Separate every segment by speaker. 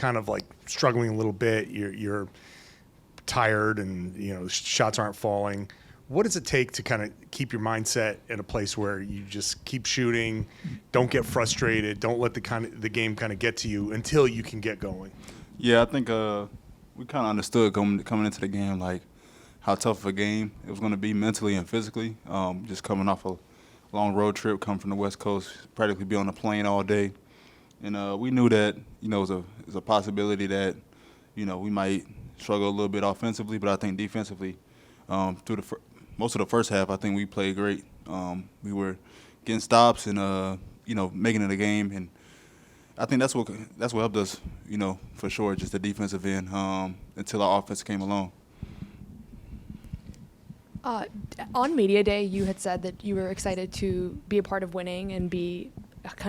Speaker 1: kind of like struggling a little bit, you're tired and, shots aren't falling. What does it take to kind of keep your mindset in a place where you just keep shooting, don't get frustrated, don't let the game kind of get to you until you can get going?
Speaker 2: Yeah, I think we kind of understood coming into the game, like, how tough of a game it was going to be mentally and physically. Just coming off a long road trip, coming from the West Coast, practically be on a plane all day. And we knew that, it was a possibility that, we might struggle a little bit offensively, but I think defensively, through most of the first half, I think we played great. We were getting stops and, making it a game. And I think that's what helped us, for sure, just the defensive end until our offense came along.
Speaker 3: On Media Day, you had said that you were excited to be a part of winning and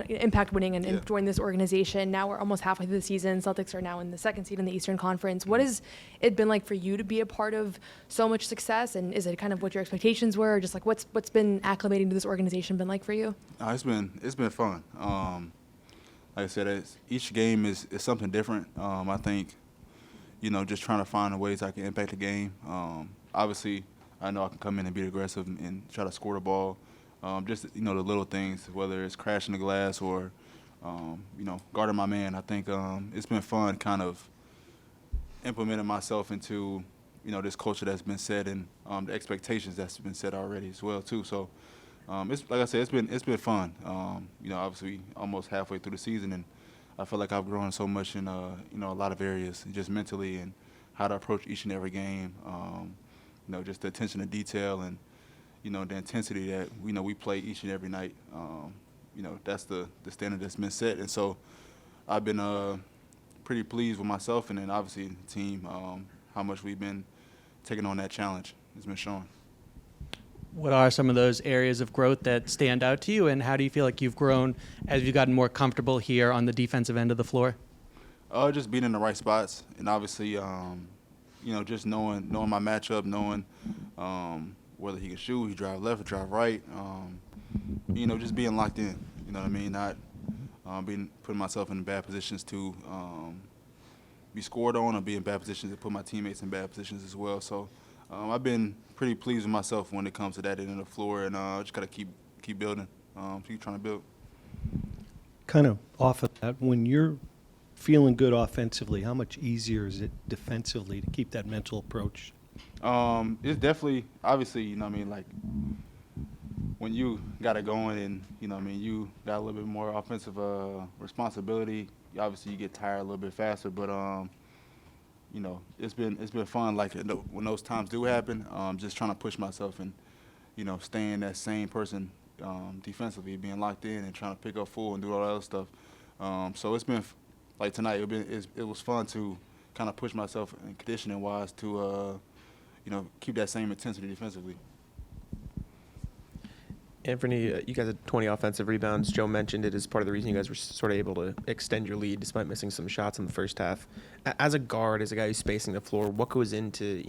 Speaker 3: impact winning and join this organization. Now we're almost halfway through the season. Celtics are now in the second seed in the Eastern Conference. What has it been like for you to be a part of so much success? And is it kind of what your expectations were? Or just like what's been acclimating to this organization been like for you?
Speaker 2: It's been fun. Like I said, each game is something different. I think, just trying to find the ways I can impact the game. Obviously, I know I can come in and be aggressive and try to score the ball. Just, the little things, whether it's crashing the glass or, guarding my man. I think it's been fun kind of implementing myself into, this culture that's been set and the expectations that's been set already as well, too. So, it's like I said, it's been fun. Obviously almost halfway through the season, and I feel like I've grown so much in, a lot of areas, just mentally and how to approach each and every game. Just the attention to detail and, the intensity that, we play each and every night. That's the standard that's been set. And so I've been pretty pleased with myself and then obviously the team, how much we've been taking on that challenge. It's been shown.
Speaker 4: What are some of those areas of growth that stand out to you, and how do you feel like you've grown as you've gotten more comfortable here on the defensive end of the floor?
Speaker 2: Just being in the right spots and obviously, just knowing my matchup, knowing whether he can shoot, he drive left or drive right. Just being locked in. You know what I mean? Not putting myself in bad positions to be scored on or be in bad positions to put my teammates in bad positions as well. So I've been pretty pleased with myself when it comes to that end of the floor, and I just got to keep building, keep trying to build.
Speaker 5: Kind of off of that, when you're feeling good offensively, how much easier is it defensively to keep that mental approach?
Speaker 2: It's definitely, obviously, like when you got it going and, you got a little bit more offensive responsibility, obviously you get tired a little bit faster, but, it's been fun. Like when those times do happen, just trying to push myself and, staying that same person defensively, being locked in and trying to pick up full and do all that other stuff. So it's been, like tonight, it was fun to kind of push myself and conditioning-wise to, keep that same intensity defensively.
Speaker 6: Anfernee, you guys had 20 offensive rebounds. Joe mentioned it as part of the reason you guys were sort of able to extend your lead despite missing some shots in the first half. As a guard, as a guy who's spacing the floor, what goes into,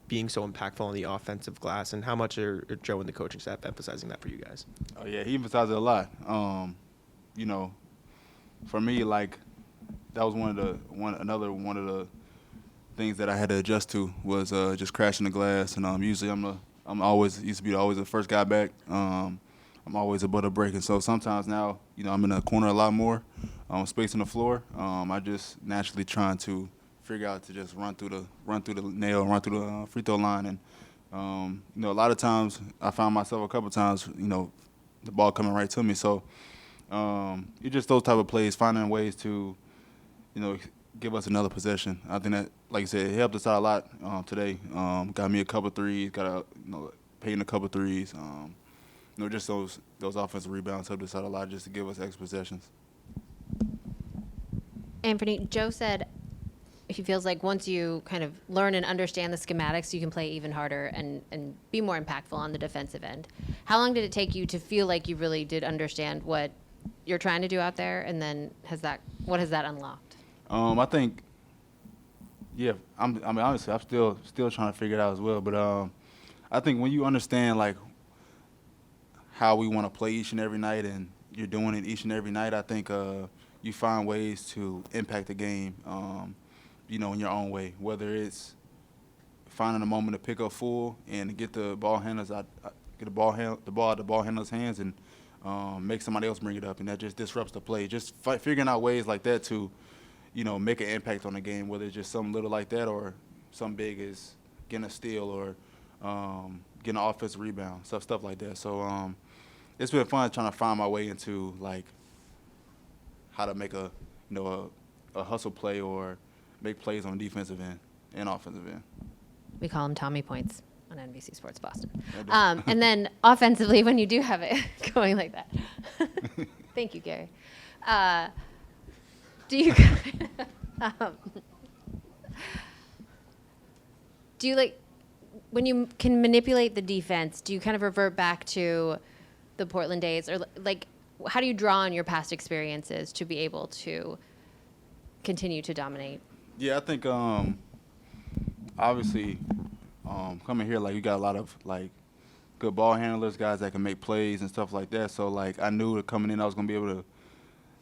Speaker 6: being so impactful on the offensive glass, and how much are Joe and the coaching staff emphasizing that for you guys?
Speaker 2: Oh, yeah, he emphasized it a lot. For me, like, that was one of the things that I had to adjust to was just crashing the glass. And usually I'm always the first guy back. I'm always above the break, and so sometimes now I'm in the corner a lot more, spacing the floor. I just naturally trying to figure out to just run through the nail, run through the free throw line, and a lot of times I found myself a couple times the ball coming right to me. So it's just those type of plays, finding ways to give us another possession. I think that, like I said, it helped us out a lot today. Got me a couple threes, painting a couple threes. Just those offensive rebounds helped us out a lot just to give us extra possessions.
Speaker 7: Anfernee, Joe said he feels like once you kind of learn and understand the schematics, you can play even harder and be more impactful on the defensive end. How long did it take you to feel like you really did understand what you're trying to do out there, and then what has that unlocked?
Speaker 2: I think, honestly, I'm still trying to figure it out as well. But I think when you understand like how we want to play each and every night, and you're doing it each and every night, I think you find ways to impact the game, in your own way, whether it's finding a moment to pick up full and get the ball handlers out, get the ball out the ball handlers' hands and make somebody else bring it up, and that just disrupts the play. Just figuring out ways like that to, make an impact on the game, whether it's just something little like that or something big as getting a steal or getting an offensive rebound, stuff like that. So it's been fun trying to find my way into like how to make a hustle play or make plays on the defensive end and offensive end.
Speaker 7: We call them Tommy points on NBC Sports Boston.
Speaker 2: I do.
Speaker 7: And then offensively, when you do have it going like that. Thank you, Gary. Do you do you like when you can manipulate the defense, do you kind of revert back to the Portland days, or like how do you draw on your past experiences to be able to continue to dominate?
Speaker 2: Yeah, I think obviously coming here, like, you got a lot of like good ball handlers, guys that can make plays and stuff like that. So like I knew that coming in I was gonna be able to,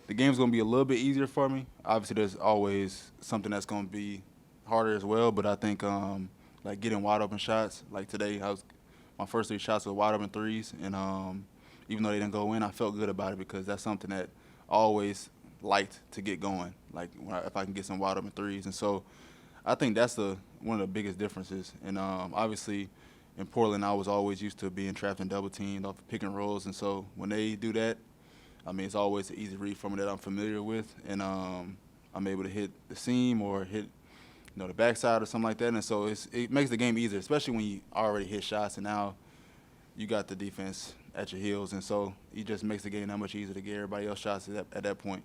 Speaker 2: the game's gonna be a little bit easier for me. Obviously there's always something that's gonna be harder as well, but I think like getting wide open shots, like today my first 3 shots were wide open threes, and even though they didn't go in, I felt good about it because that's something that I always liked to get going, like if I can get some wide open threes. And so I think that's one of the biggest differences. And obviously in Portland, I was always used to being trapped and double teamed off of pick and rolls. And so when they do that, I mean, it's always an easy read for me that I'm familiar with. And I'm able to hit the seam or hit the backside or something like that. And so it makes the game easier, especially when you already hit shots and now you got the defense at your heels. And so it just makes the game that much easier to get everybody else shots at that point.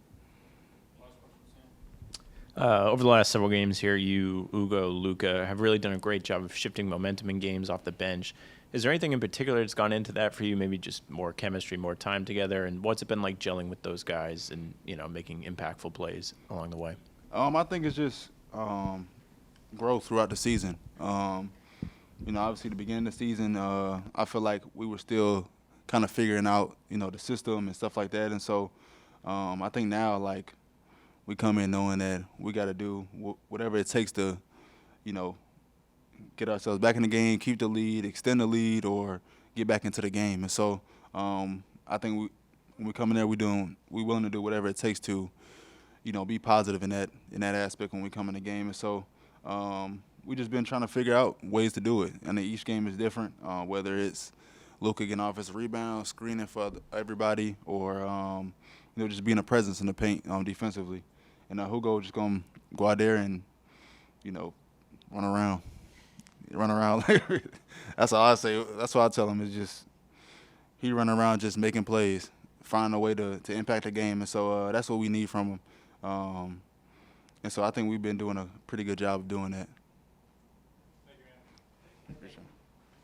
Speaker 8: Over the last several games here, you, Ugo, Luka, have really done a great job of shifting momentum in games off the bench. Is there anything in particular that's gone into that for you, maybe just more chemistry, more time together? And what's it been like gelling with those guys and, making impactful plays along the way?
Speaker 2: I think it's just growth throughout the season. Obviously the beginning of the season, I feel like we were still kind of figuring out, the system and stuff like that. And so I think now, like, we come in knowing that we got to do whatever it takes to, get ourselves back in the game, keep the lead, extend the lead, or get back into the game. And so I think when we come in there, we're willing to do whatever it takes to, be positive in that aspect when we come in the game. And so we just been trying to figure out ways to do it. And each game is different, whether it's Luka getting offensive rebounds, screening for everybody, or just being a presence in the paint defensively. And Hugo just gonna go out there and run around. That's all I say. That's what I tell him, is just he run around just making plays, finding a way to impact the game. And so that's what we need from him. And so I think we've been doing a pretty good job of doing that.